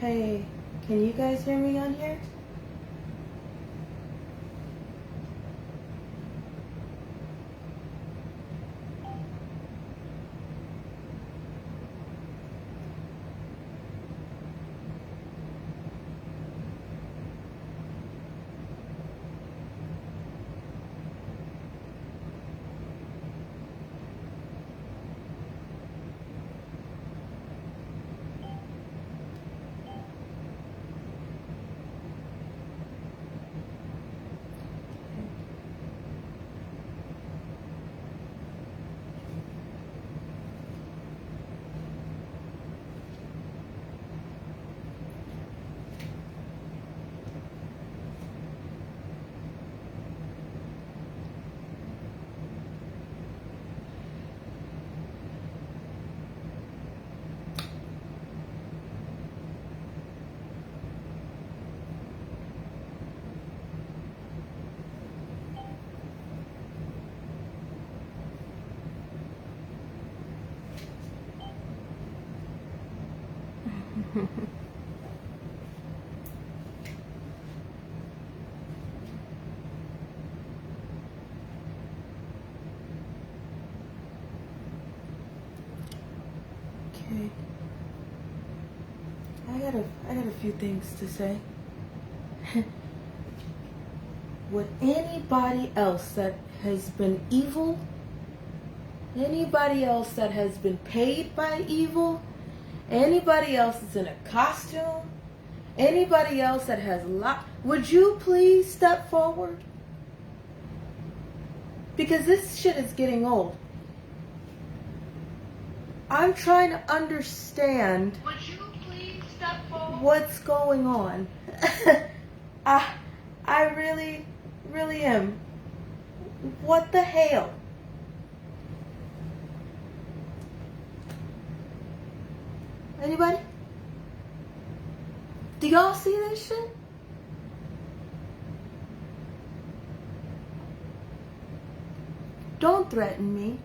Hey, can you guys hear me on here? Okay. I got a few things to say. Would anybody else that has been evil, anybody else that has been paid by evil, anybody else that's in a costume, anybody else that has would you please step forward? Because this shit is getting old. I'm trying to understand Would you please step forward? what's going on. I really, really am. What the hell? Anybody? Do y'all see this shit? Don't threaten me.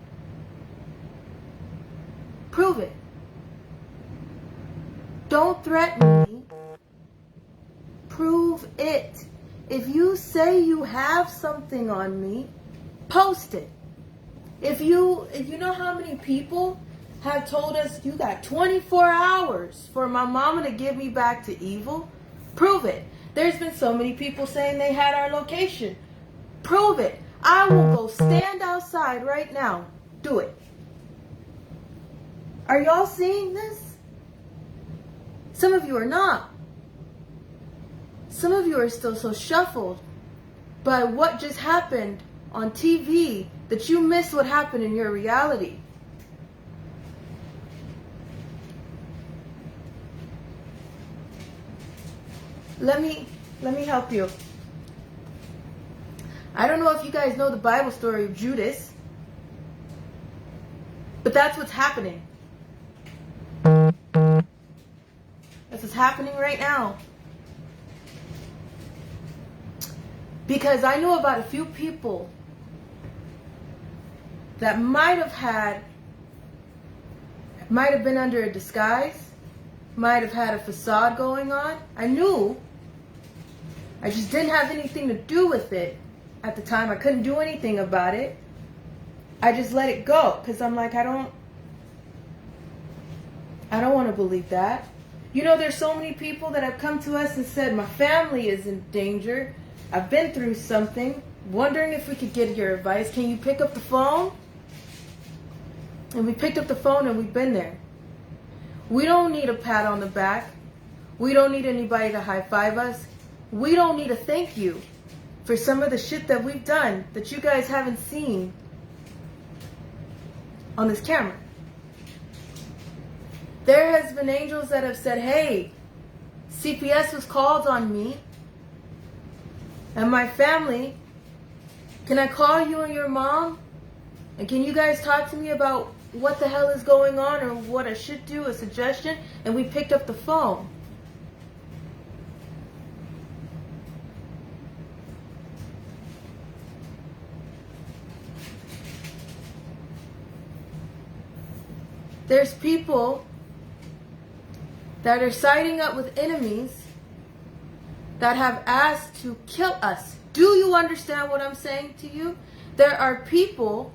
Prove it. Don't threaten me. Prove it. If you say you have something on me, post it. If you know how many people have told us you got 24 hours for my mama to give me back to evil, prove it. There's been so many people saying they had our location. Prove it. I will go stand outside right now. Do it. Are y'all seeing this? Some of you are not. Some of you are still so shuffled by what just happened on TV that you miss what happened in your reality. Let me help you. I don't know if you guys know the Bible story of Judas, but that's what's happening. That's what's happening right now. Because I know about a few people that might have been under a disguise, might have had a facade going on. I knew. I just didn't have anything to do with it at the time. I couldn't do anything about it. I just let it go because I'm like, I don't want to believe that. You know, there's so many people that have come to us and said, my family is in danger. I've been through something. Wondering if we could get your advice. Can you pick up the phone? And we picked up the phone and we've been there. We don't need a pat on the back. We don't need anybody to high five us. We don't need a thank you for some of the shit that we've done that you guys haven't seen on this camera. There has been angels that have said, hey, CPS was called on me and my family. Can I call you and your mom? And can you guys talk to me about what the hell is going on or what I should do, a suggestion? And we picked up the phone. There's people that are siding up with enemies that have asked to kill us. Do you understand what I'm saying to you? There are people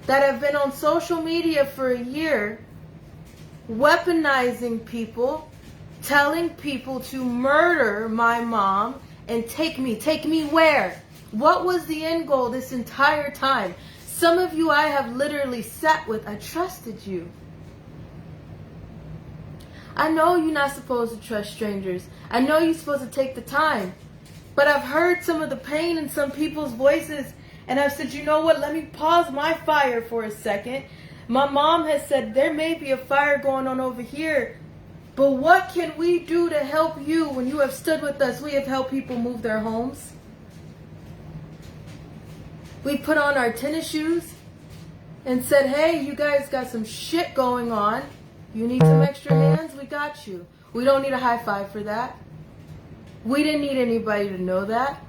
that have been on social media for a year weaponizing people, telling people to murder my mom and take me. Take me where? What was the end goal this entire time? Some of you I have literally sat with. I trusted you. I know you're not supposed to trust strangers. I know you're supposed to take the time. But I've heard some of the pain in some people's voices, and I've said, you know what, let me pause my fire for a second. My mom has said there may be a fire going on over here, but what can we do to help you when you have stood with us? We have helped people move their homes. We put on our tennis shoes and said, hey, you guys got some shit going on. You need some extra hands? We got you. We don't need a high five for that. We didn't need anybody to know that.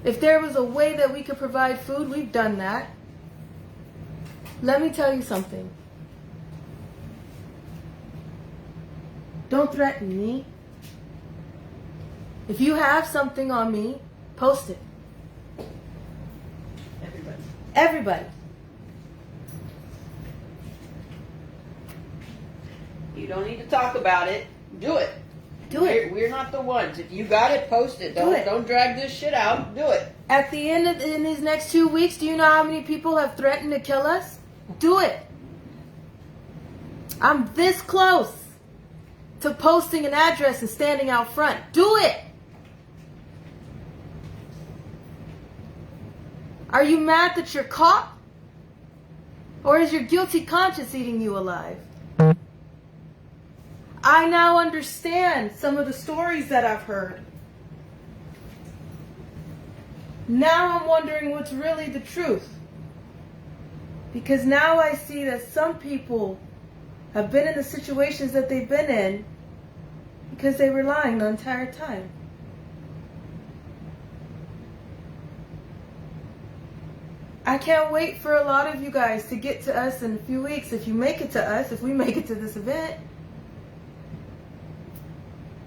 If there was a way that we could provide food, we've done that. Let me tell you something. Don't threaten me. If you have something on me, post it. Everybody. Everybody. You don't need to talk about it. Do it. Do it. We're not the ones. If you got it, post it. Do it. Don't drag this shit out. Do it. At the end of in these next 2 weeks, do you know how many people have threatened to kill us? Do it. I'm this close to posting an address and standing out front. Do it. Are you mad that you're caught? Or is your guilty conscience eating you alive? I now understand some of the stories that I've heard. Now I'm wondering what's really the truth. Because now I see that some people have been in the situations that they've been in because they were lying the entire time. I can't wait for a lot of you guys to get to us in a few weeks. If you make it to us, if we make it to this event.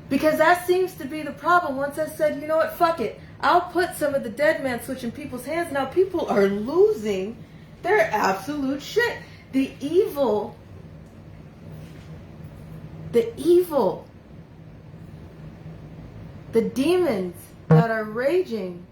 Because that seems to be the problem. Once I said, you know what, fuck it. I'll put some of the dead man switch in people's hands. Now people are losing their absolute shit. The evil, the demons that are raging.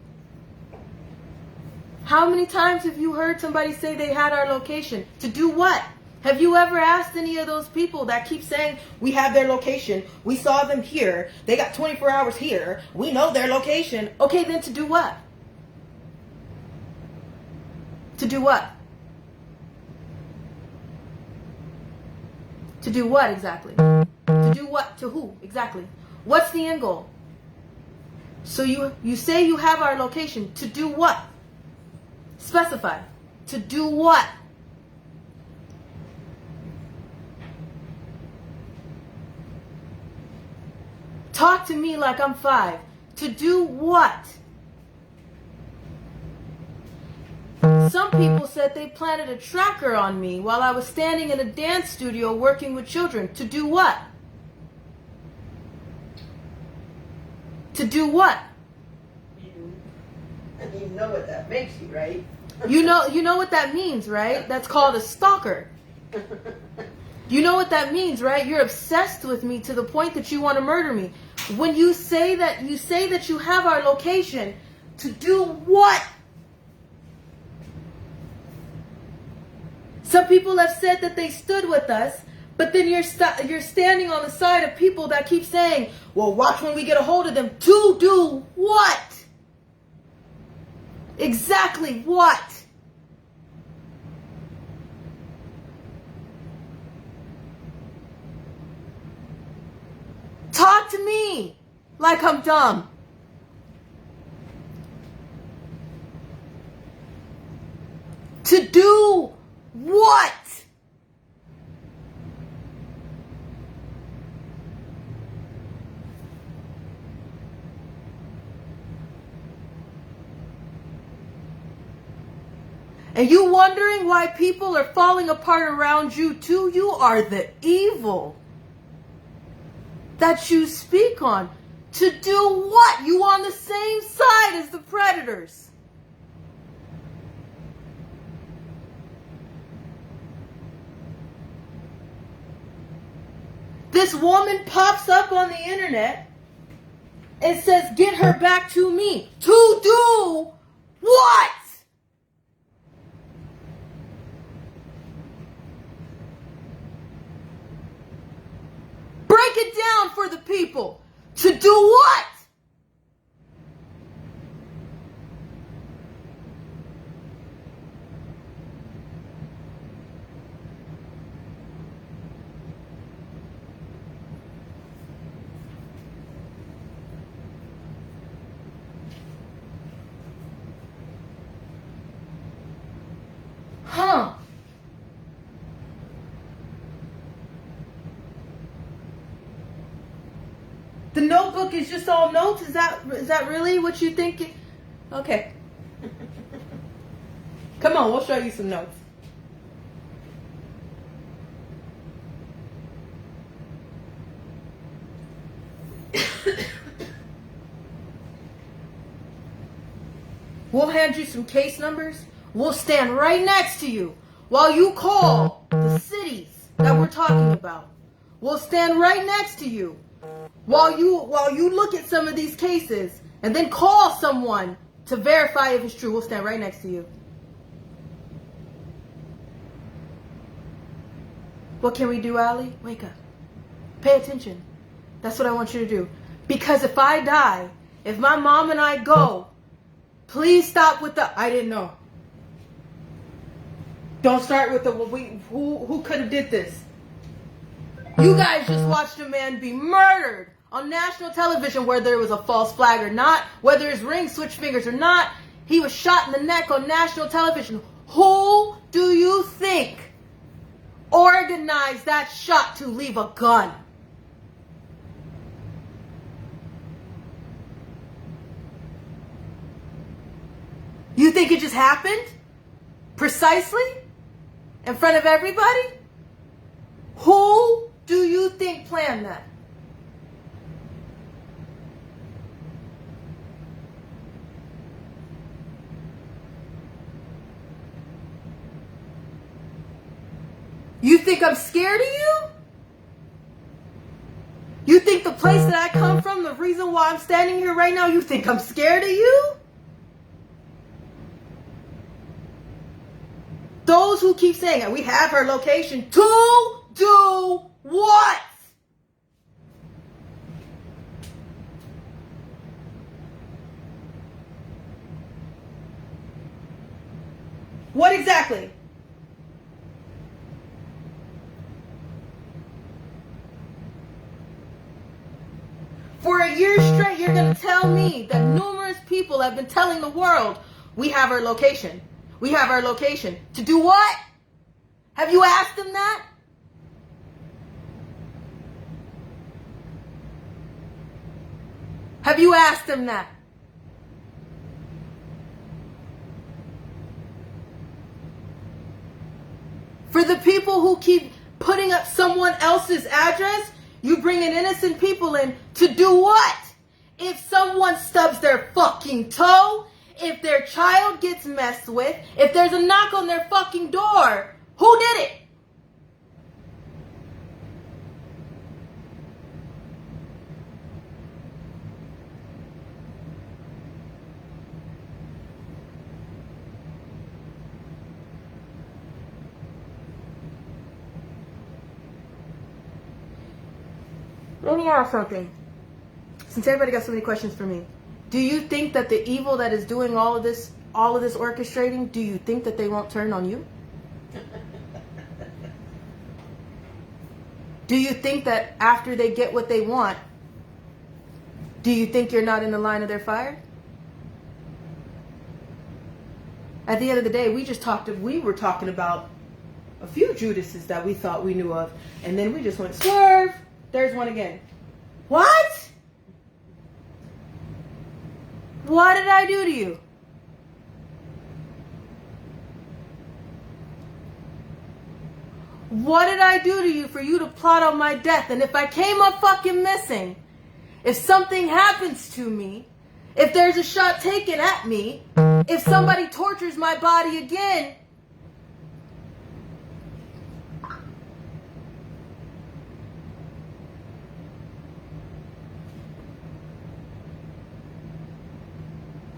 How many times have you heard somebody say they had our location? To do what? Have you ever asked any of those people that keep saying, we have their location, we saw them here, they got 24 hours here, we know their location. Okay, then to do what? To do what? To do what exactly? To do what? To who exactly? What's the end goal? So you say you have our location. To do what? Specify. To do what? Talk to me like I'm 5. To do what? Some people said they planted a tracker on me while I was standing in a dance studio working with children. To do what? To do what? You know what that makes you, right? You know what that means, right? That's called a stalker. You know what that means, right? You're obsessed with me to the point that you want to murder me. When you say that you have our location, to do what? Some people have said that they stood with us, but then you're standing on the side of people that keep saying, well, watch when we get a hold of them. To do what? Exactly what? Talk to me like I'm dumb. To do what? And you wondering why people are falling apart around you too? You are the evil that you speak on. To do what? You on the same side as the predators. This woman pops up on the internet and says, get her back to me. To do what? Break it down for the people. To do what? Huh? The notebook is just all notes? Is that really what you think? Okay. Come on, we'll show you some notes. We'll hand you some case numbers. We'll stand right next to you while you call the cities that we're talking about. We'll stand right next to you while you look at some of these cases and then call someone to verify if it's true. We'll stand right next to you. What can we do, Allie? Wake up. Pay attention. That's what I want you to do. Because if I die, if my mom and I go, please stop with the, I didn't know. Don't start with the, who could have did this? You guys just watched a man be murdered on national television, whether it was a false flag or not, whether his ring switched fingers or not. He was shot in the neck on national television. Who do you think organized that shot to leave a gun? You think it just happened? Precisely? In front of everybody? Who do you think planned that? You think I'm scared of you? You think the place that I come from, the reason why I'm standing here right now, you think I'm scared of you? Those who keep saying it, we have her location to do what? What exactly? For a year straight, you're going to tell me that numerous people have been telling the world, we have our location. We have our location. To do what? Have you asked them that? Have you asked them that? For the people who keep putting up someone else's address, you bringing innocent people in to do what? If someone stubs their fucking toe, if their child gets messed with, if there's a knock on their fucking door, who did it? Let me ask something. Since everybody got so many questions for me, do you think that the evil that is doing all of this orchestrating, do you think that they won't turn on you? Do you think that after they get what they want, do you think you're not in the line of their fire? At the end of the day, we were talking about a few Judases that we thought we knew of, and then we just went, swerve, there's one again. What? What did I do to you? What did I do to you for you to plot on my death? And if I came up fucking missing, if something happens to me, if there's a shot taken at me, if somebody tortures my body again,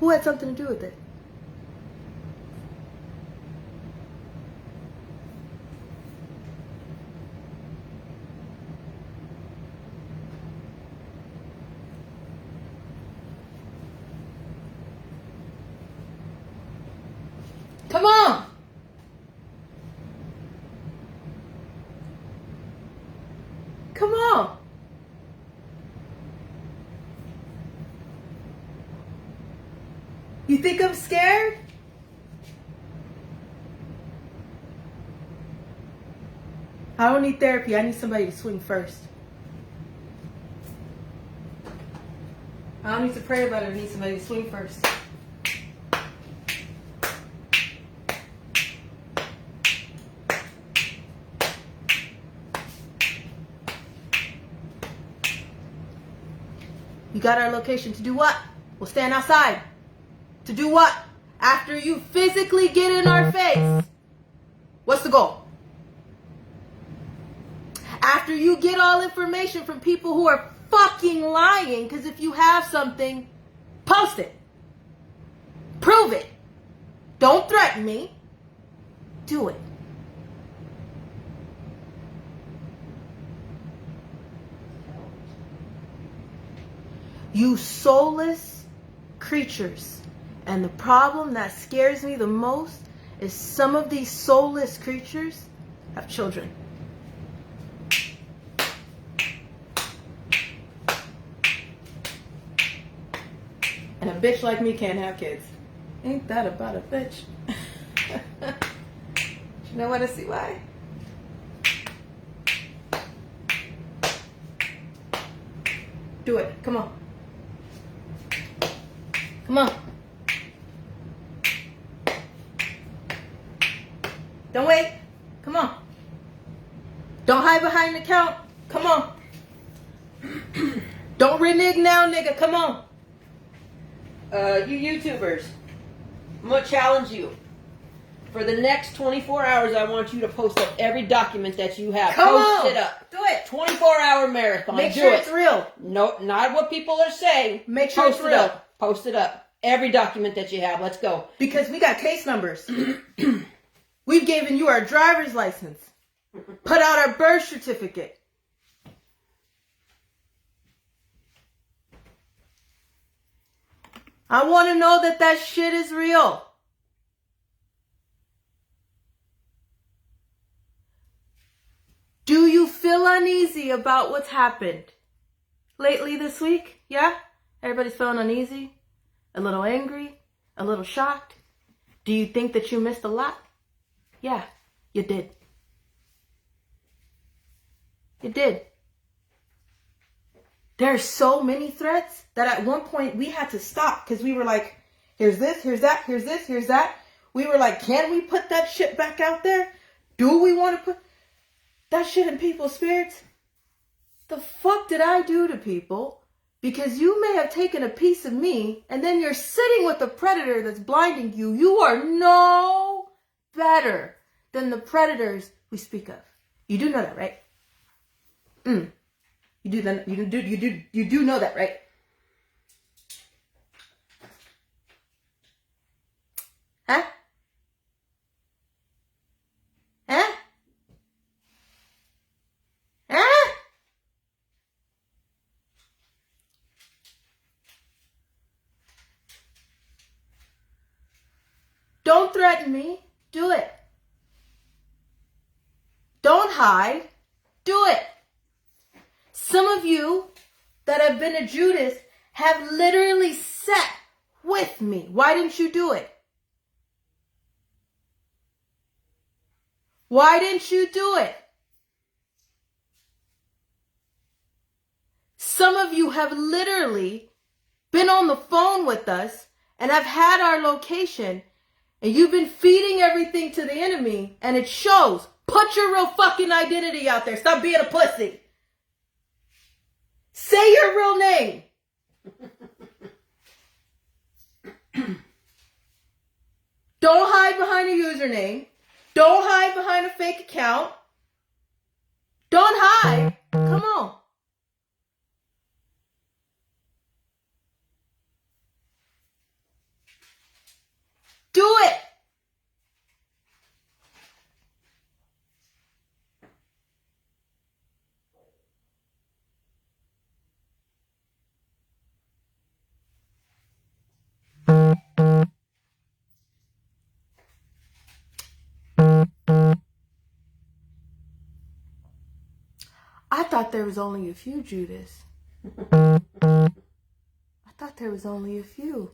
who had something to do with it? Come on! Come on! You think I'm scared? I don't need therapy. I need somebody to swing first. I don't need to pray about it. I need somebody to swing first. You got our location to do what? We'll stand outside. To do what? After you physically get in our face. What's the goal? After you get all information from people who are fucking lying, because if you have something, post it. Prove it. Don't threaten me. Do it. You soulless creatures. And the problem that scares me the most is some of these soulless creatures have children. And a bitch like me can't have kids. Ain't that about a bitch? You know what? I see why. Do it. Come on. Come on. Don't wait. Come on. Don't hide behind the count. Come on. Don't renege now, nigga. Come on. You YouTubers, I'm going to challenge you. For the next 24 hours, I want you to post up every document that you have. Post it up. Do it. 24-hour marathon. Make sure it's real. No, not what people are saying. Make sure it's real. Post it up. Every document that you have. Let's go. Because we got case numbers. We've given you our driver's license. Put out our birth certificate. I want to know that that shit is real. Do you feel uneasy about what's happened lately this week? Yeah? Everybody's feeling uneasy? A little angry? A little shocked? Do you think that you missed a lot? Yeah, you did. You did. There are so many threats that at one point we had to stop because we were like, here's this, here's that, here's this, here's that. We were like, can we put that shit back out there? Do we want to put that shit in people's spirits? The fuck did I do to people? Because you may have taken a piece of me and then you're sitting with a predator that's blinding you. You are no better than the predators we speak of. You do know that, right? You do know that, right? Huh? Huh? Huh? Don't threaten me. Do it. Don't hide. Do it. Some of you that have been a Judas have literally sat with me. Why didn't you do it? Why didn't you do it? Some of you have literally been on the phone with us and have had our location, and you've been feeding everything to the enemy, and it shows. Put your real fucking identity out there. Stop being a pussy. Say your real name. Don't hide behind a username. Don't hide behind a fake account. Don't hide. Come on. Do it. I thought there was only a few, Judas. I thought there was only a few.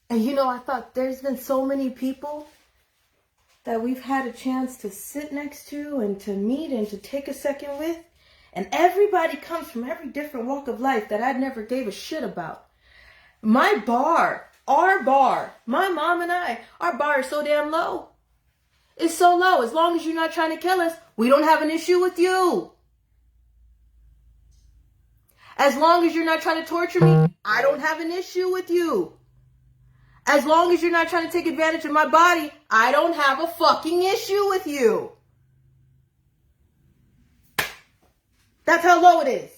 And you know, I thought there's been so many people that we've had a chance to sit next to and to meet and to take a second with. And everybody comes from every different walk of life that I never gave a shit about. My bar, our bar, my mom and I, our bar is so damn low. It's so low. As long as you're not trying to kill us, we don't have an issue with you. As long as you're not trying to torture me, I don't have an issue with you. As long as you're not trying to take advantage of my body, I don't have a fucking issue with you. That's how low it is.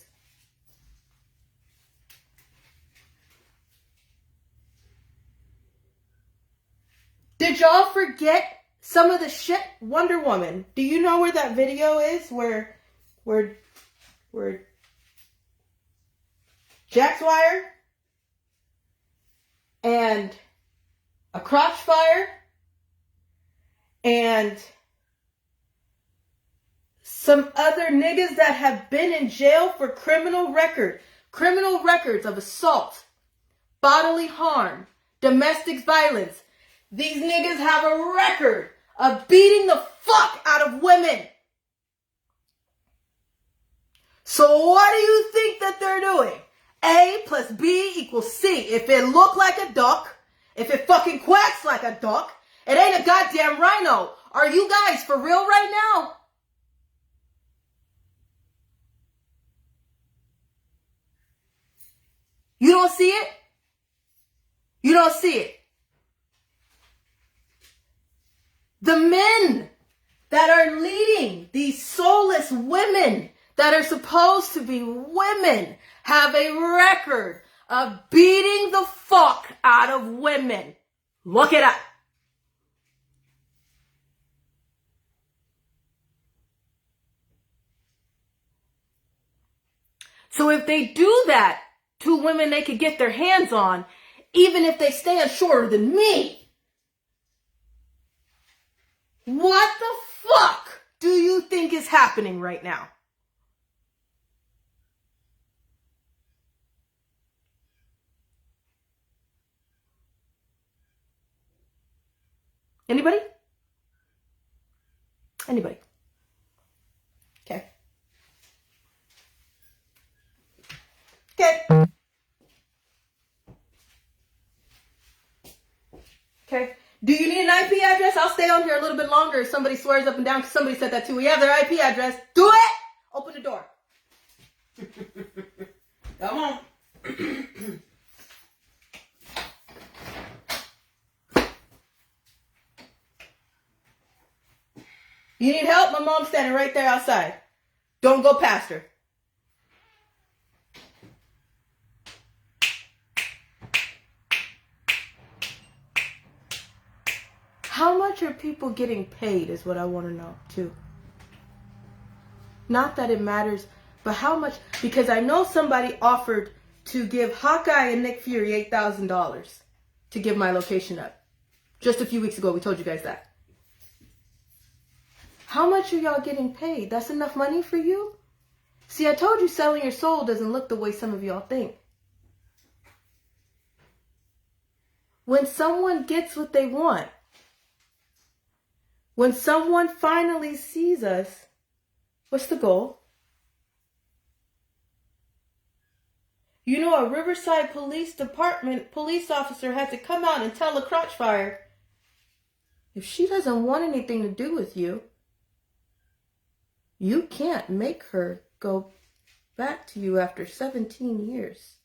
Did y'all forget some of the shit? Wonder Woman. Do you know where that video is? Where Jack's wire and a crotch fire and some other niggas that have been in jail for criminal records of assault, bodily harm, domestic violence. These niggas have a record of beating the fuck out of women. So what do you think that they're doing? A plus B equals C. If it look like a duck, if it fucking quacks like a duck, it ain't a goddamn rhino. Are you guys for real right now? You don't see it? You don't see it. The men that are leading these soulless women that are supposed to be women have a record of beating the fuck out of women. Look it up. So if they do that to women they could get their hands on, even if they stand shorter than me, what the fuck do you think is happening right now? Anybody? Anybody? Okay. Okay. Okay. Do you need an IP address? I'll stay on here a little bit longer if somebody swears up and down because somebody said that too. We have their IP address. Do it! Open the door. Come on. You need help? My mom's standing right there outside. Don't go past her. How much are people getting paid is what I want to know, too. Not that it matters, but how much, because I know somebody offered to give Hawkeye and Nick Fury $8,000 to give my location up. Just a few weeks ago, we told you guys that. How much are y'all getting paid? That's enough money for you? See, I told you selling your soul doesn't look the way some of y'all think. When someone gets what they want, when someone finally sees us, what's the goal? You know, a Riverside Police Department police officer had to come out and tell a crotch fire, If she doesn't want anything to do with you, you can't make her go back to you after 17 years.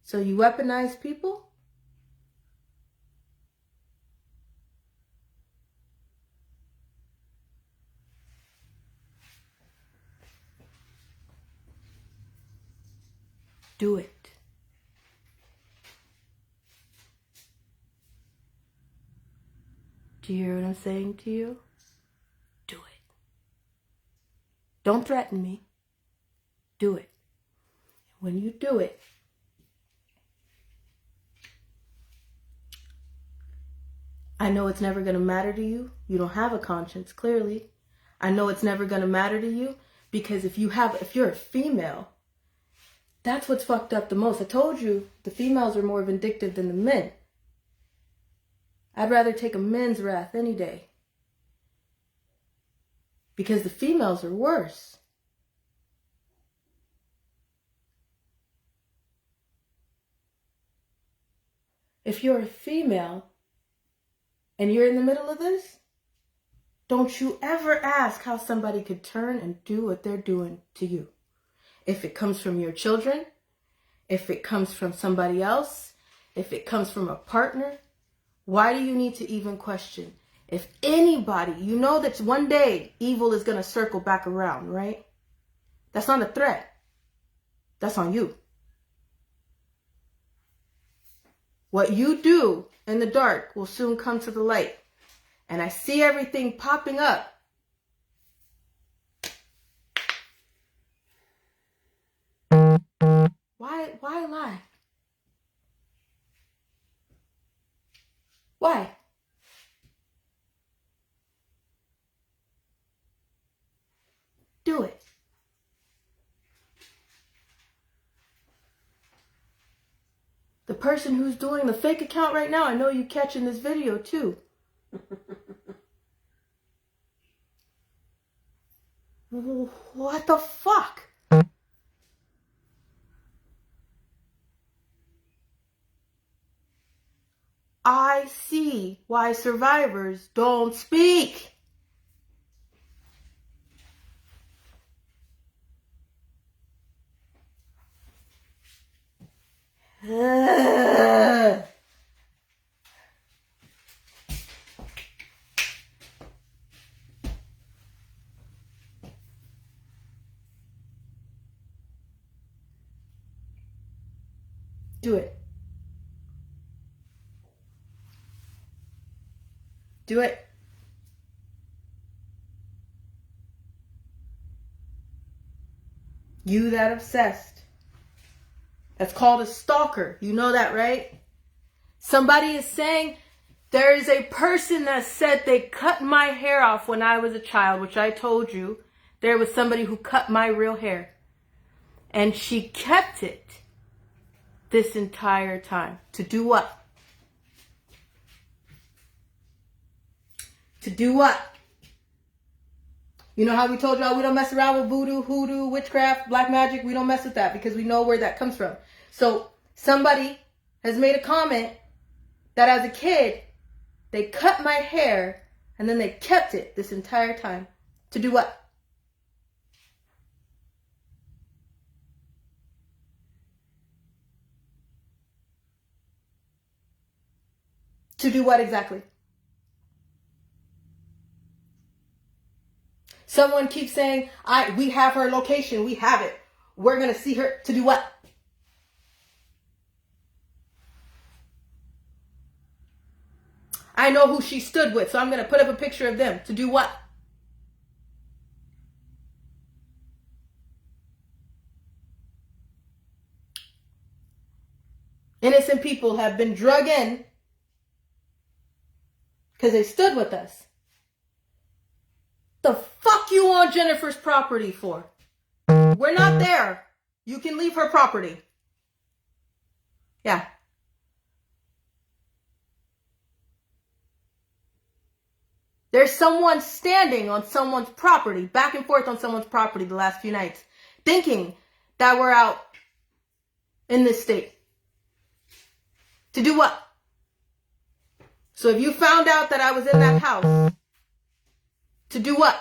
So you weaponize people? Do it. Do you hear what I'm saying to you? Do it. Don't threaten me. Do it. When you do it, I know it's never going to matter to you. You don't have a conscience, clearly. I know it's never going to matter to you because if you're a female, that's what's fucked up the most. I told you the females are more vindictive than the men. I'd rather take a man's wrath any day because the females are worse. If you're a female and you're in the middle of this, don't you ever ask how somebody could turn and do what they're doing to you. If it comes from your children, if it comes from somebody else, if it comes from a partner, why do you need to even question? If anybody, you know that one day evil is going to circle back around, right? That's not a threat. That's on you. What you do in the dark will soon come to the light. And I see everything popping up. Why lie? Why? Do it. The person who's doing the fake account right now, I know you catching this video too. What the fuck? I see why survivors don't speak. Do it. Do it. You that obsessed. That's called a stalker. You know that, right? Somebody is saying there is a person that said they cut my hair off when I was a child, which I told you. There was somebody who cut my real hair. And she kept it this entire time. To do what? To do what? You know how we told y'all we don't mess around with voodoo, hoodoo, witchcraft, black magic? We don't mess with that because we know where that comes from. So somebody has made a comment that as a kid, they cut my hair and then they kept it this entire time. To do what? To do what exactly? Someone keeps saying, we have her location, we have it. We're going to see her. To do what? I know who she stood with, so I'm going to put up a picture of them. To do what? Innocent people have been drug in because they stood with us. The fuck you on Jennifer's property for? We're not there. You can leave her property. Yeah. There's someone standing on someone's property, back and forth on someone's property the last few nights, thinking that we're out in this state. To do what? So if you found out that I was in that house, to do what?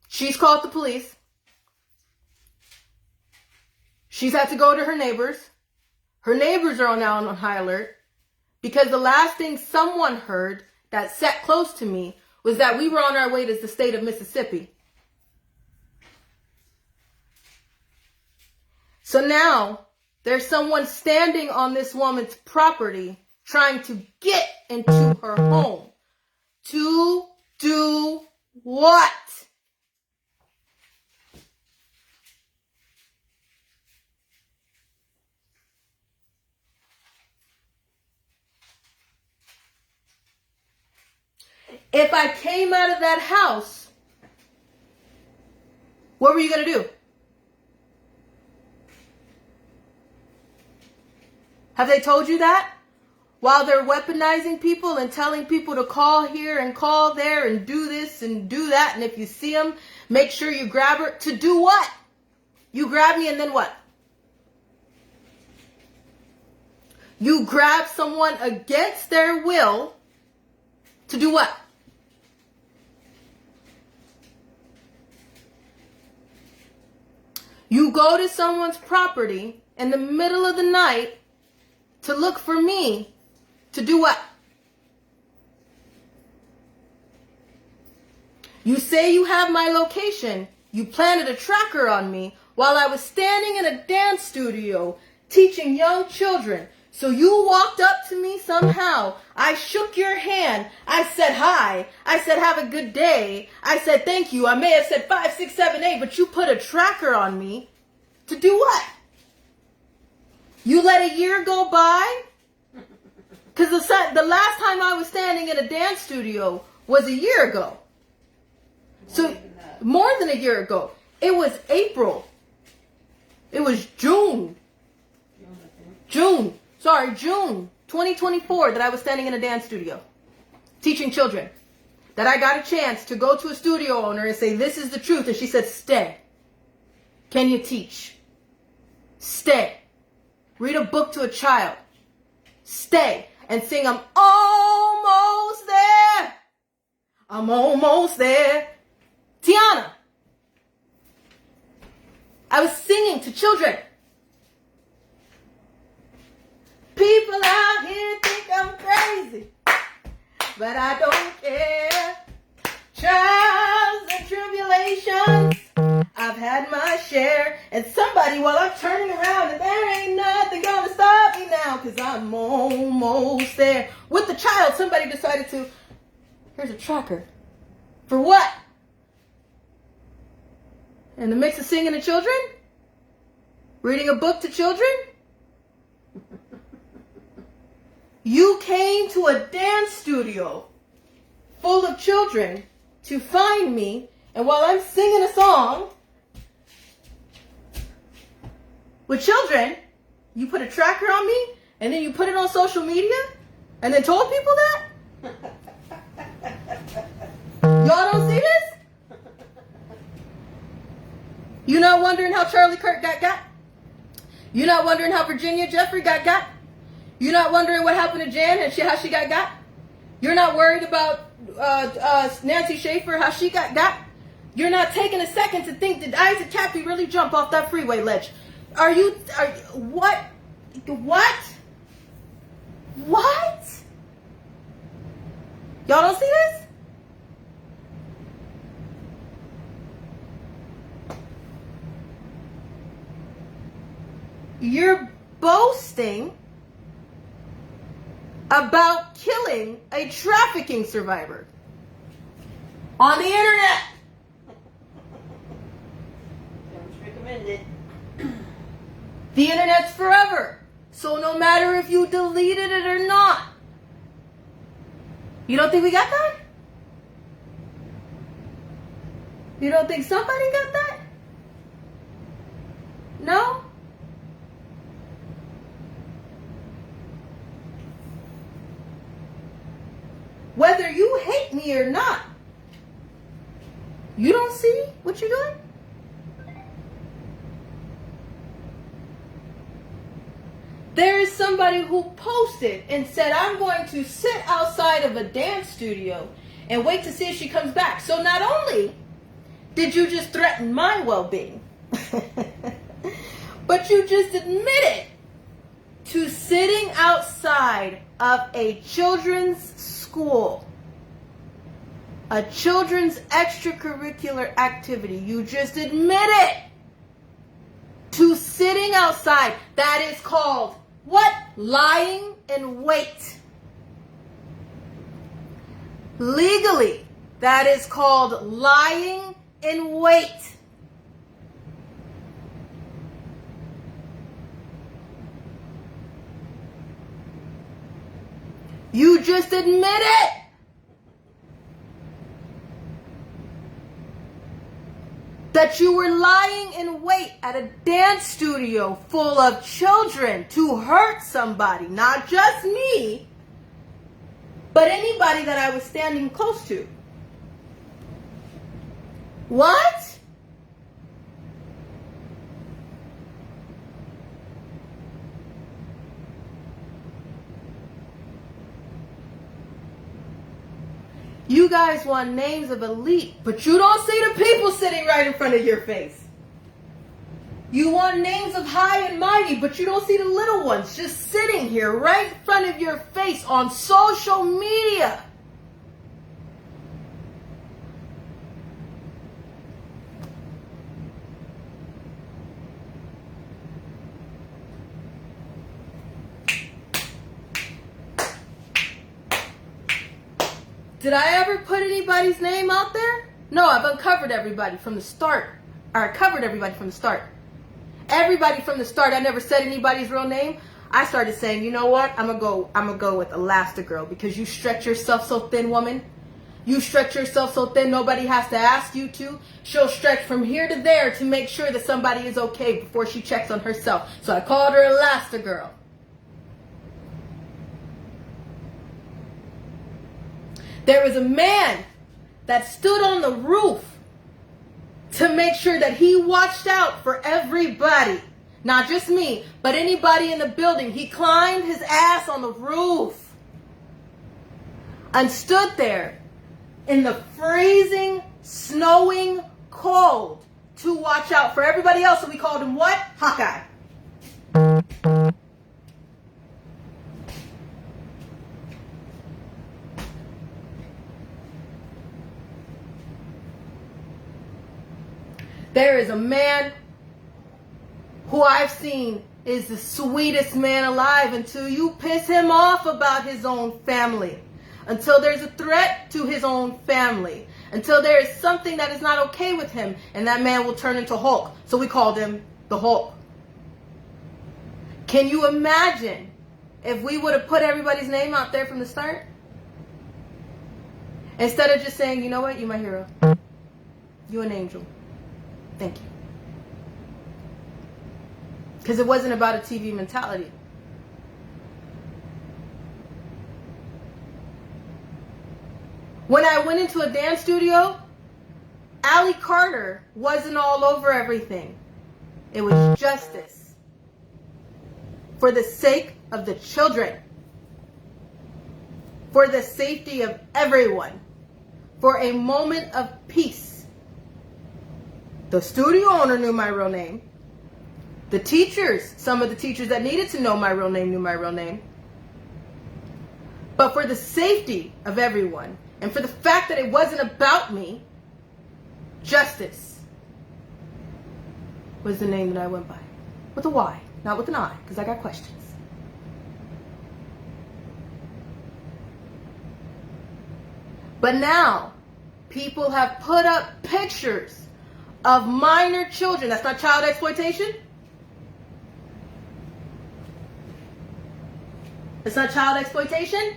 She's called the police. She's had to go to her neighbors. Her neighbors are now on high alert because the last thing someone heard that sat close to me was that we were on our way to the state of Mississippi. So now there's someone standing on this woman's property trying to get into her home. To do what? If I came out of that house, what were you going to do? Have they told you that? While they're weaponizing people and telling people to call here and call there and do this and do that. And if you see them, make sure you grab her. To do what? You grab me and then what? You grab someone against their will to do what? You go to someone's property in the middle of the night to look for me to do what? You say you have my location. You planted a tracker on me while I was standing in a dance studio teaching young children. So you walked up to me somehow. I shook your hand. I said hi. I said have a good day. I said thank you. I may have said 5, 6, 7, 8, but you put a tracker on me to do what? You let a year go by? Because the last time I was standing in a dance studio was a year ago. So more than a year ago. It was April. It was June 2024 that I was standing in a dance studio teaching children. That I got a chance to go to a studio owner and say, this is the truth. And she said, stay. Can you teach? Stay. Read a book to a child. Stay. And sing, I'm almost there. I'm almost there. Tiana. I was singing to children. People out here think I'm crazy, but I don't care. Trials and tribulations, I've had my share. And somebody, while I'm turning around, and there ain't nothing gonna stop me now, because I'm almost there. With the child, somebody decided to, here's a tracker. For what? In the mix of singing to children? Reading a book to children? You came to a dance studio full of children to find me, and while I'm singing a song with children, you put a tracker on me, and then you put it on social media, and then told people that? Y'all don't see this? You not wondering how Charlie Kirk got? You not wondering how Virginia Jeffrey got? You not wondering what happened to Jan and how she got? You're not worried about Nancy Schaefer, how she got? You're not taking a second to think, did Isaac Cappy really jump off that freeway ledge? What? Y'all don't see this? You're boasting about killing a trafficking survivor on the internet. Don't recommend it. The internet's forever. So no matter if you deleted it or not. You don't think we got that? You don't think somebody got that? No? Whether you hate me or not, you don't see what you're doing? there is somebody who posted and said, I'm going to sit outside of a dance studio and wait to see if she comes back. So not only did you just threaten my well-being, but you just admitted to sitting outside of a children's school, a children's extracurricular activity. You just admitted to sitting outside. That is called what? Lying in wait. Legally, that is called lying in wait. You just admitted that you were lying in wait at a dance studio full of children to hurt somebody, not just me, but anybody that I was standing close to. What? You guys want names of elite, but you don't see the people sitting right in front of your face. You want names of high and mighty, but you don't see the little ones just sitting here right in front of your face on social media. Did I ever put anybody's name out there? No, I've uncovered everybody from the start. I covered everybody from the start. Everybody from the start. I never said anybody's real name. I started saying, you know what? I'm gonna go with Elastigirl, because you stretch yourself so thin, woman. You stretch yourself so thin nobody has to ask you to. She'll stretch from here to there to make sure that somebody is okay before she checks on herself. So I called her Elastigirl. There was a man that stood on the roof to make sure that he watched out for everybody. Not just me, but anybody in the building. He climbed his ass on the roof and stood there in the freezing, snowing cold to watch out for everybody else. So we called him what? Hawkeye. There is a man who I've seen is the sweetest man alive until you piss him off about his own family. Until there's a threat to his own family. Until there is something that is not okay with him, and that man will turn into Hulk. So we called him the Hulk. Can you imagine if we would have put everybody's name out there from the start? Instead of just saying, you know what, you're my hero. You're an angel. Thank you. Because it wasn't about a TV mentality. When I went into a dance studio, Allie Carter wasn't all over everything. It was justice. For the sake of the children. For the safety of everyone. For a moment of peace. The studio owner knew my real name. The teachers, some of the teachers that needed to know my real name knew my real name. But for the safety of everyone, and for the fact that it wasn't about me, justice was the name that I went by. With a Y, not with an I, because I got questions. But now, people have put up pictures of minor children. That's not child exploitation? It's not child exploitation?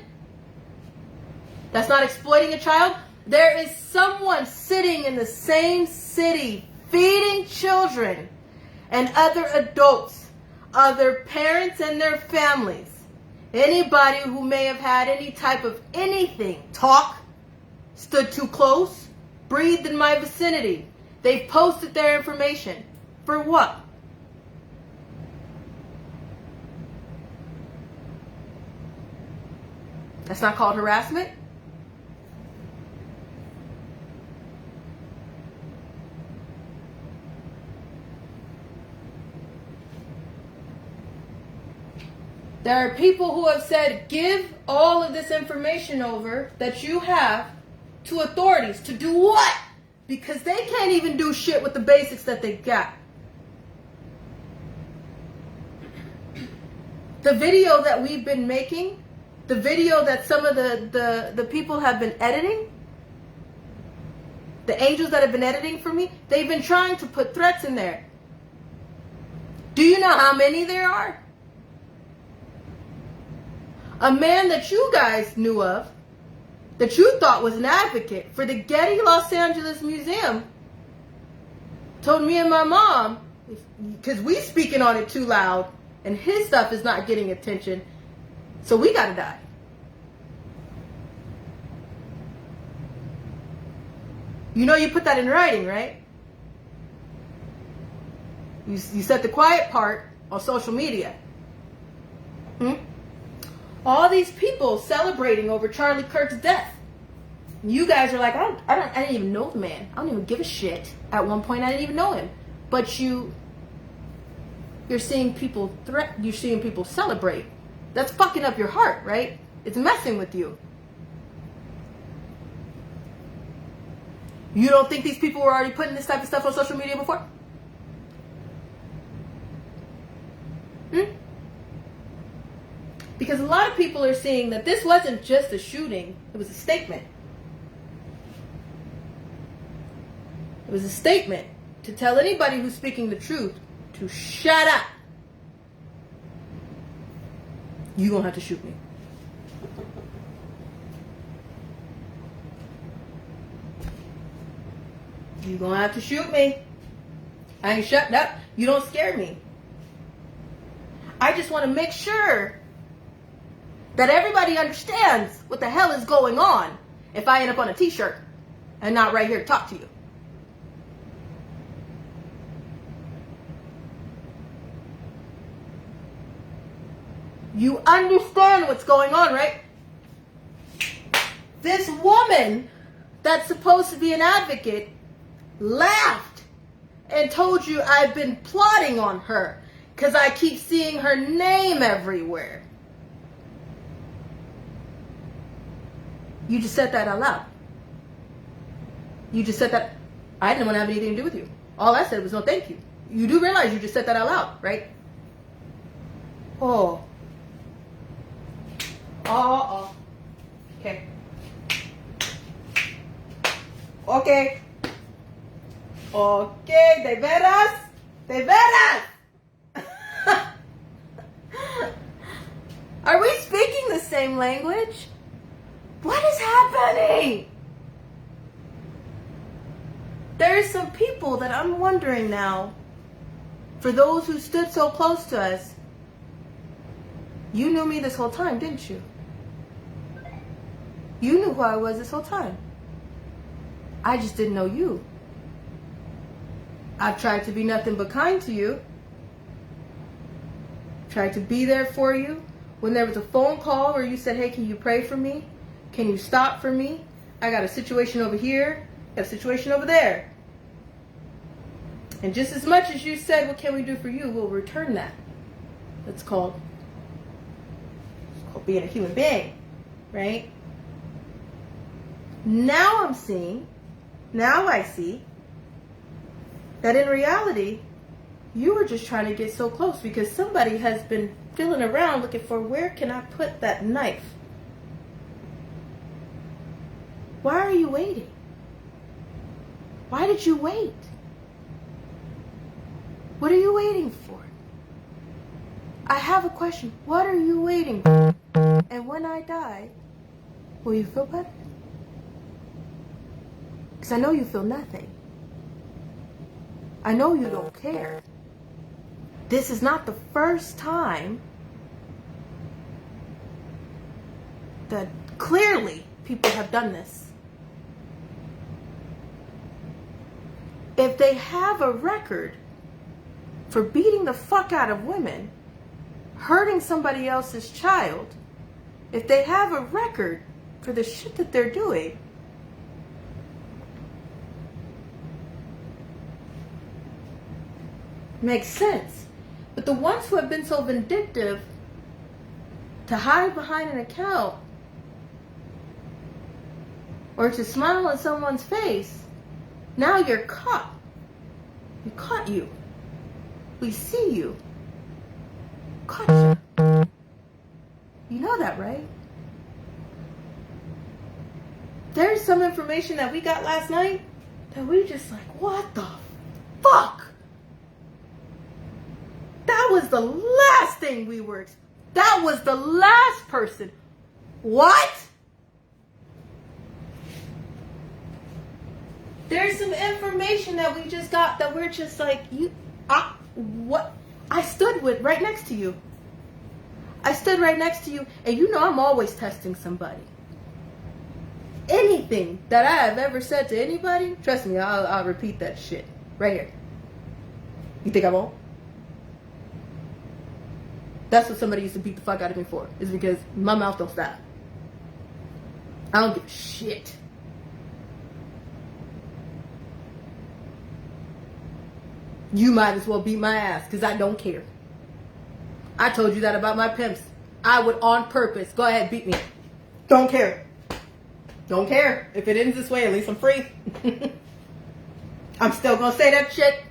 That's not exploiting a child? There is someone sitting in the same city feeding children and other adults, other parents and their families. Anybody who may have had any type of anything, talk, stood too close, breathed in my vicinity. They've posted their information. For what? That's not called harassment? There are people who have said, give all of this information over that you have to authorities. To do what? Because they can't even do shit with the basics that they got. The video that we've been making, the video that some of the people have been editing, the angels that have been editing for me, they've been trying to put threats in there. Do you know how many there are? A man that you guys knew of, that you thought was an advocate for the Getty Los Angeles Museum, told me and my mom, because we speaking on it too loud, and his stuff is not getting attention, so we gotta die. You know you put that in writing, right? You said the quiet part on social media. All these people celebrating over Charlie Kirk's death. You guys are like, I didn't even know the man. I don't even give a shit. At one point, I didn't even know him. But you're seeing people you're seeing people celebrate. That's fucking up your heart, right? It's messing with you. You don't think these people were already putting this type of stuff on social media before? Because a lot of people are seeing that this wasn't just a shooting, it was a statement. It was a statement to tell anybody who's speaking the truth to shut up. You're going to have to shoot me. You're going to have to shoot me. I ain't shutting up. You don't scare me. I just want to make sure that everybody understands what the hell is going on if I end up on a t-shirt and not right here to talk to you. You understand what's going on, right? This woman that's supposed to be an advocate laughed and told you I've been plotting on her because I keep seeing her name everywhere. You just said that out loud. You just said that. I didn't want to have anything to do with you. All I said was no thank you. You do realize you just said that out loud, right? Oh. Okay. Okay. Okay, de veras. De veras. Are we speaking the same language? What is happening? There's some people that I'm wondering now, for those who stood so close to us, you knew me this whole time, didn't you? You knew who I was this whole time. I just didn't know you. I've tried to be nothing but kind to you. Tried to be there for you. When there was a phone call where you said, hey, can you pray for me? Can you stop for me? I got a situation over here, got a situation over there. And just as much as you said, what can we do for you, we'll return that. That's called being a human being, right? Now I see that in reality, you were just trying to get so close because somebody has been feeling around looking for where can I put that knife? Why are you waiting? Why did you wait? What are you waiting for? I have a question. What are you waiting for? And when I die, will you feel better? Because I know you feel nothing. I know you don't care. This is not the first time that clearly people have done this. If they have a record for beating the fuck out of women, hurting somebody else's child, if they have a record for the shit that they're doing, makes sense. But the ones who have been so vindictive to hide behind an account or to smile in someone's face, now you're caught. We caught you. We see you. Caught you. You know that, right? There's some information that we got last night that we just like, what the fuck? That was the last thing we were. That was the last person. What? There's some information that we just got that we're just like, what? I stood right next to you. I stood right next to you, and you know I'm always testing somebody. Anything that I have ever said to anybody, trust me, I'll repeat that shit right here. You think I won't? That's what somebody used to beat the fuck out of me for. Is because my mouth don't stop. I don't give a shit. You might as well beat my ass because I don't care. I told you that about my pimps. I would on purpose. Go ahead, beat me. Don't care. Don't care. If it ends this way, at least I'm free. I'm still gonna say that shit.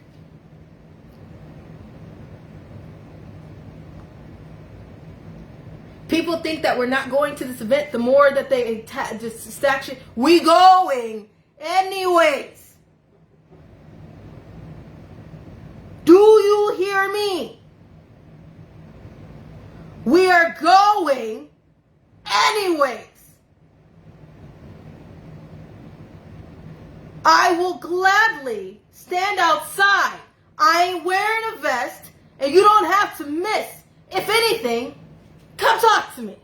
People think that we're not going to this event. The more that they just stack shit, we going anyways. Do you hear me? We are going anyways. I will gladly stand outside. I ain't wearing a vest, and you don't have to miss. If anything, come talk to me.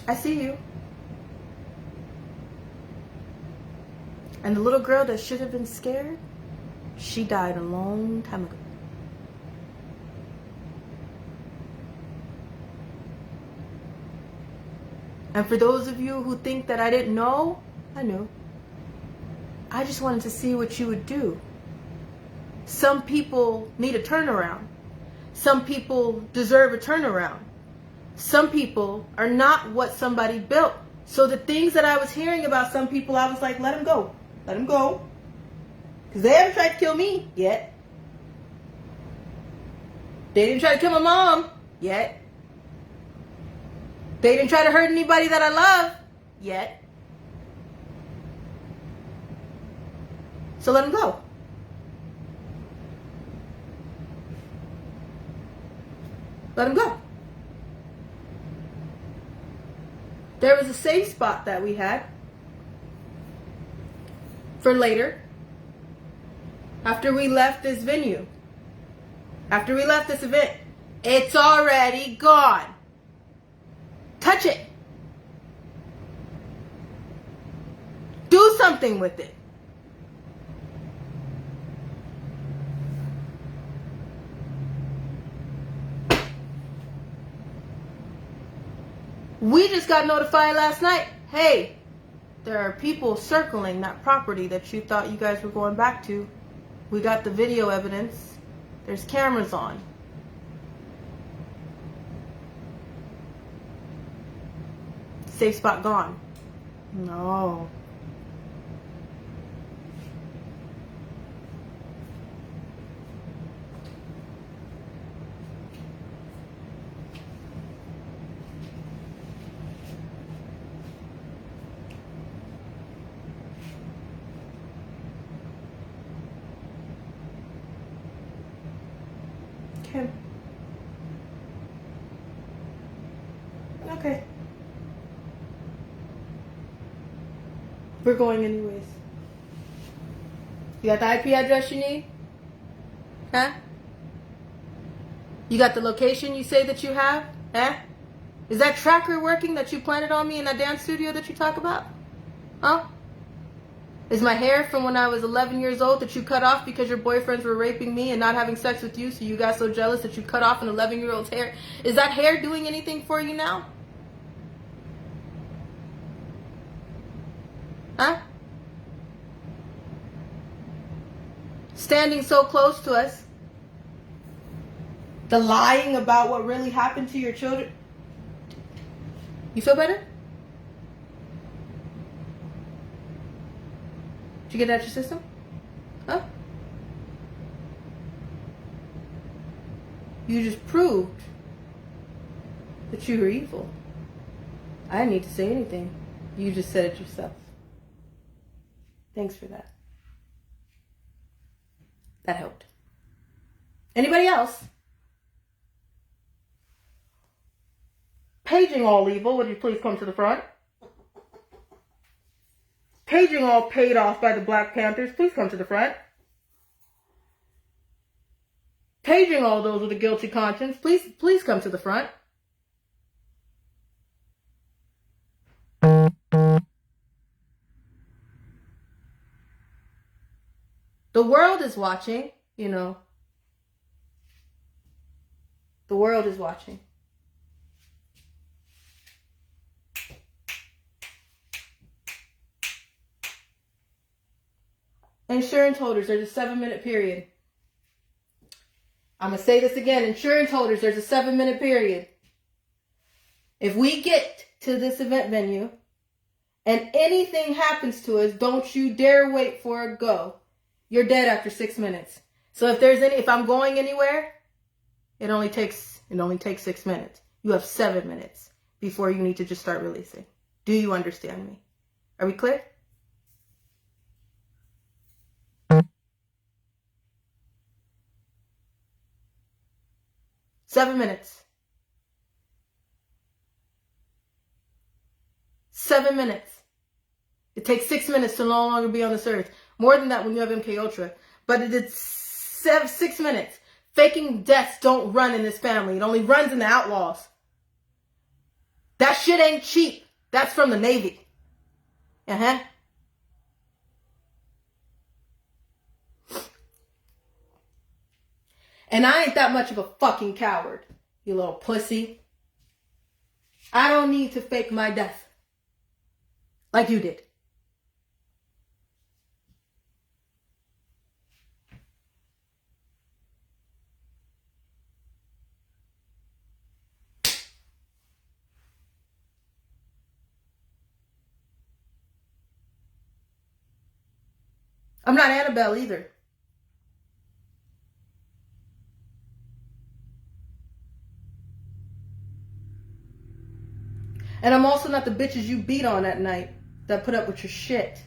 I see you. And the little girl that should have been scared, she died a long time ago. And for those of you who think that I didn't know, I knew. I just wanted to see what you would do. Some people need a turnaround. Some people deserve a turnaround. Some people are not what somebody built. So the things that I was hearing about some people, I was like, let them go. Let them go. Because they haven't tried to kill me yet. They didn't try to kill my mom yet. They didn't try to hurt anybody that I love yet. So let them go. Let them go. There was a safe spot that we had for later. After we left this venue. After we left this event. It's already gone. Touch it. Do something with it. We just got notified last night. Hey, there are people circling that property that you thought you guys were going back to. We got the video evidence. There's cameras on. Safe spot gone. No. Okay. Okay. We're going anyways. You got the IP address you need? Huh? You got the location you say that you have? Huh? Is that tracker working that you planted on me in that dance studio that you talk about? Huh? Is my hair from when I was 11 years old that you cut off because your boyfriends were raping me and not having sex with you, so you got so jealous that you cut off an 11-year-old's hair? Is that hair doing anything for you now? Huh? Standing so close to us. The lying about what really happened to your children. You feel better? Did you get it out of your system? Huh? You just proved that you were evil. I didn't need to say anything. You just said it yourself. Thanks for that. That helped. Anybody else? Paging all evil, would you please come to the front? Paging all paid off by the Black Panthers, please come to the front. Paging all those with a guilty conscience, please come to the front. The world is watching, you know. The world is watching. Insurance holders, there's a 7-minute period. I'm going to say this again. Insurance holders, there's a 7-minute period. If we get to this event venue and anything happens to us, don't you dare wait for a go. You're dead after 6 minutes. So if I'm going anywhere, it only takes 6 minutes. You have 7 minutes before you need to just start releasing. Do you understand me? Are we clear? Seven minutes. 7 minutes. It takes 6 minutes to no longer be on this earth. More than that when you have MK Ultra. But it's 6 minutes. Faking deaths don't run in this family. It only runs in the outlaws. That shit ain't cheap. That's from the Navy. Uh-huh. And I ain't that much of a fucking coward, you little pussy. I don't need to fake my death like you did. I'm not Annabelle either. And I'm also not the bitches you beat on at night that put up with your shit.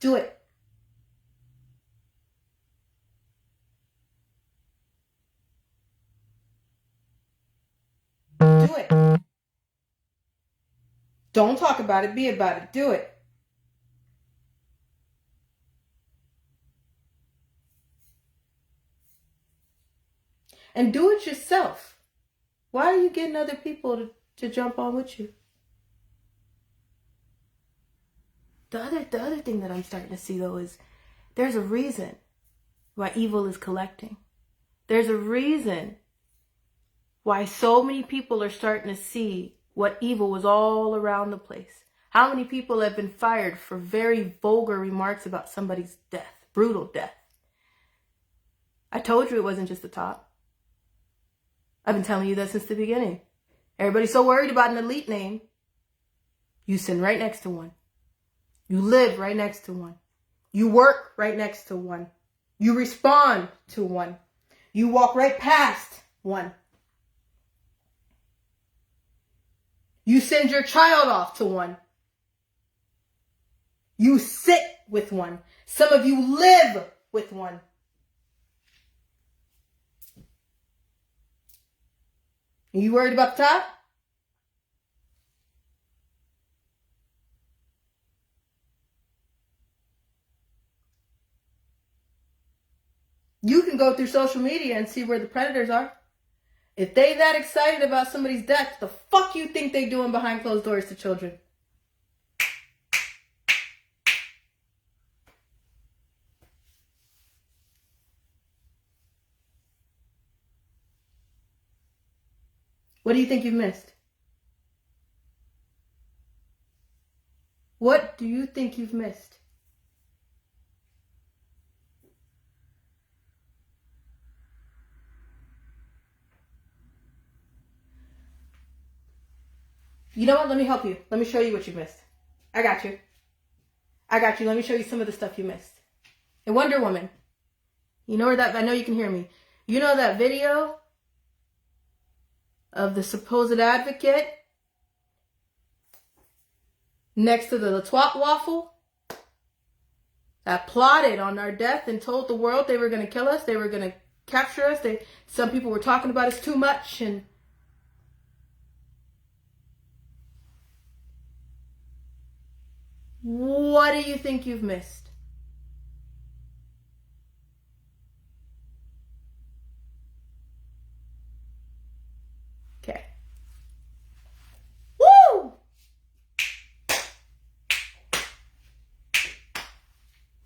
Do it. Do it. Don't talk about it. Be about it. Do it. And do it yourself. Why are you getting other people to jump on with you? The other thing that I'm starting to see, though, is there's a reason why evil is collecting. There's a reason why so many people are starting to see what evil was all around the place. How many people have been fired for very vulgar remarks about somebody's death, brutal death? I told you it wasn't just the top. I've been telling you that since the beginning. Everybody's so worried about an elite name. You sit right next to one. You live right next to one. You work right next to one. You respond to one. You walk right past one. You send your child off to one. You sit with one. Some of you live with one. Are you worried about the top? You can go through social media and see where the predators are. If they that excited about somebody's death, the fuck you think they doing behind closed doors to children? What do you think you've missed? What do you think you've missed? You know what? Let me help you. Let me show you what you missed. I got you. Let me show you some of the stuff you missed. And Wonder Woman. You know where that, I know you can hear me. You know that video of the supposed advocate next to the twat waffle that plotted on our death and told the world they were going to kill us, they were going to capture us. Some people were talking about us too much. And what do you think you've missed? Okay. Woo!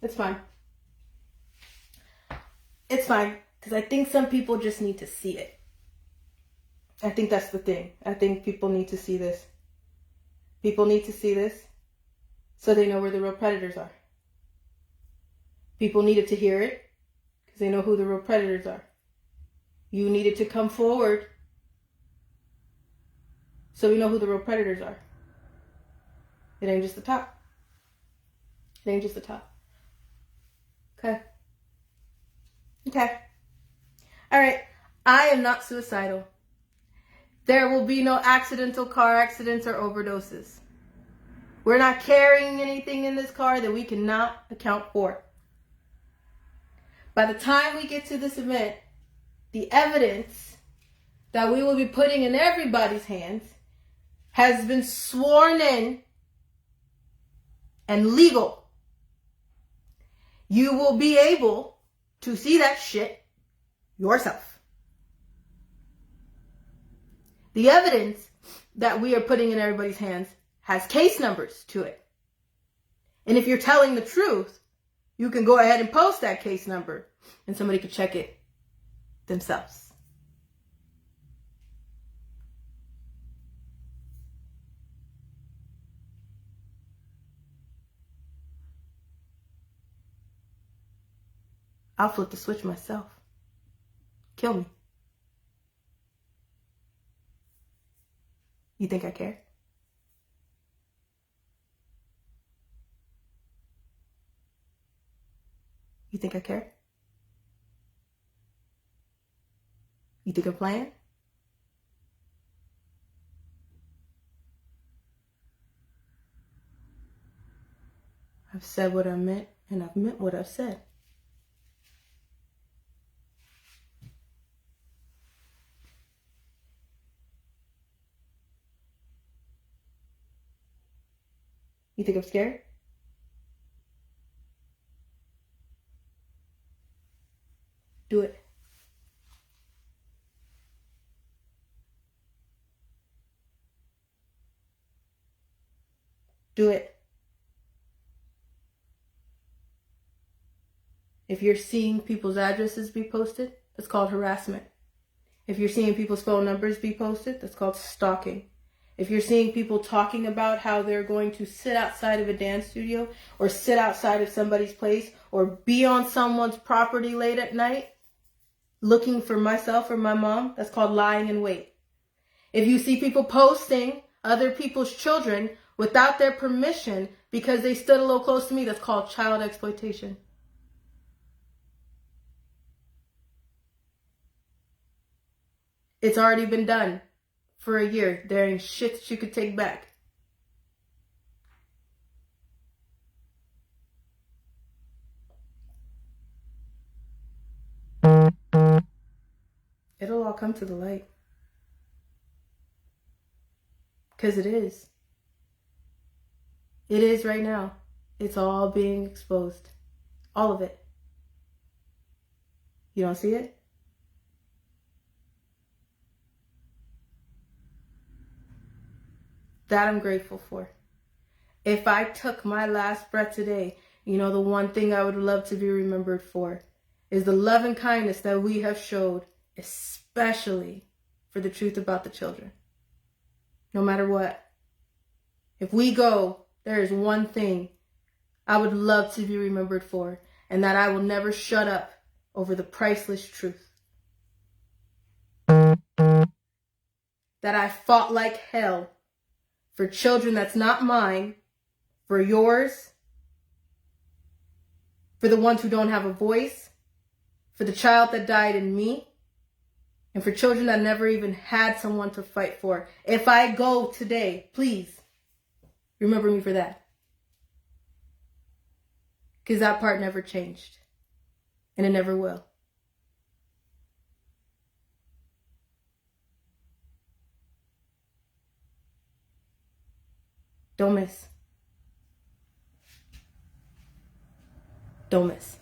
It's fine. It's fine. Because I think some people just need to see it. I think that's the thing. I think people need to see this. People need to see this so they know where the real predators are. People needed to hear it because they know who the real predators are. You needed to come forward so we know who the real predators are. It ain't just the top. It ain't just the top. Okay. Okay. All right. I am not suicidal. There will be no accidental car accidents or overdoses. We're not carrying anything in this car that we cannot account for. By the time we get to this event, the evidence that we will be putting in everybody's hands has been sworn in and legal. You will be able to see that shit yourself. The evidence that we are putting in everybody's hands has case numbers to it. And if you're telling the truth, you can go ahead and post that case number and somebody could check it themselves. I'll flip the switch myself. Kill me. You think I care? You think I care? You think I'm playing? I've said what I meant, and I've meant what I've said. You think I'm scared? Do it. Do it. If you're seeing people's addresses be posted, that's called harassment. If you're seeing people's phone numbers be posted, that's called stalking. If you're seeing people talking about how they're going to sit outside of a dance studio or sit outside of somebody's place or be on someone's property late at night looking for myself or my mom, that's called lying in wait. If you see people posting other people's children without their permission because they stood a little close to me, that's called child exploitation. It's already been done for a year. There ain't shit that you could take back. It'll all come to the light. Because it is. It is right now. It's all being exposed. All of it. You don't see it? That I'm grateful for. If I took my last breath today, you know, the one thing I would love to be remembered for is the love and kindness that we have showed, especially for the truth about the children. No matter what. If we go, there is one thing I would love to be remembered for, and that I will never shut up over the priceless truth. That I fought like hell for children that's not mine, for yours, for the ones who don't have a voice, for the child that died in me, and for children that never even had someone to fight for. If I go today, please remember me for that. Because that part never changed. And it never will. Don't miss. Don't miss.